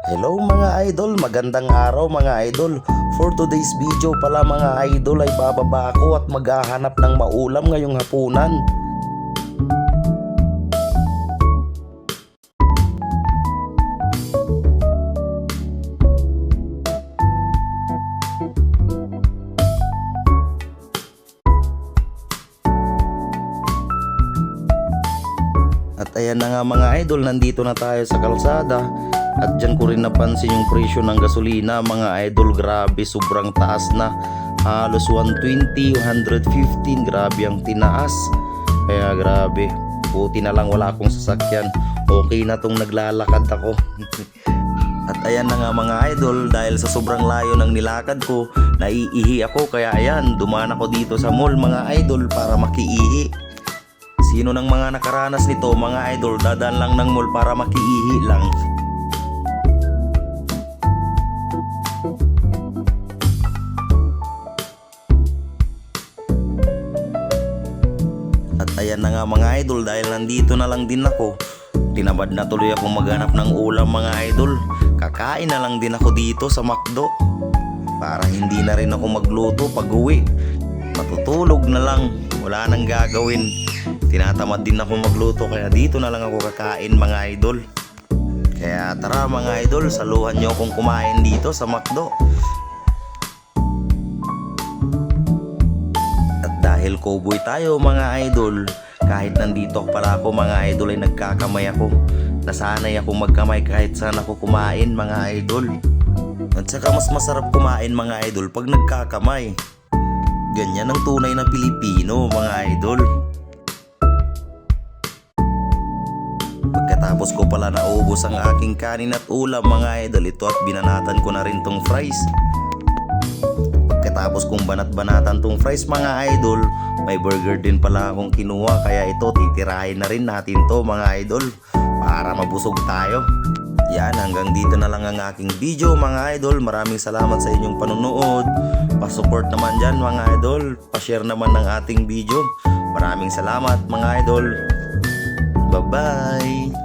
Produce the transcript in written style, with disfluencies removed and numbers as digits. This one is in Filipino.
Hello mga idol, magandang araw mga idol. For today's video pala mga idol ay bababa ako at maghahanap ng maulam ngayong hapunan. At ayan na nga mga idol, nandito na tayo sa kalsada. At dyan ko rin napansin yung presyo ng gasolina mga idol. Grabe, sobrang taas na. Halos 120, 115. Grabe ang tinaas. Kaya grabe, buti na lang wala akong sasakyan. Okay na tong naglalakad ako. At ayan na nga mga idol, dahil sa sobrang layo ng nilakad ko, naiihi ako. Kaya ayan, dumaan ako dito sa mall mga idol para makiihi. Sino ng mga nakaranas nito mga idol, dadaan lang ng mall para makiihi lang. At ayan na nga mga idol, dahil nandito na lang din ako, tinabad na tuloy akong maghanap ng ulam mga idol. Kakain na lang din ako dito sa McDo para hindi na rin ako magluto pag uwi. Matutulog na lang, wala nang gagawin. Tinatamad din ako magluto, kaya dito na lang ako kakain mga idol. Kaya tara mga idol, saluhan nyo akong kumain dito sa McDo. At dahil cowboy tayo mga idol, kahit nandito pala ako mga idol ay nagkakamay ako. Nasanay ako magkamay kahit saan ako kumain mga idol. At saka mas masarap kumain mga idol pag nagkakamay. Ganyan ang tunay na Pilipino mga idol. Pagkatapos ko pala naubos ang aking kanin at ulam mga idol, ito at binanatan ko na rin tong fries. Pagkatapos kong banat-banatan tong fries mga idol, may burger din pala akong kinuha, kaya ito titirahin na rin natin to mga idol para mabusog tayo. Yan, hanggang dito na lang ang aking video mga idol. Maraming salamat sa inyong panunood. Pa-support naman dyan mga idol, pa-share naman ng ating video. Maraming salamat mga idol. Bye-bye!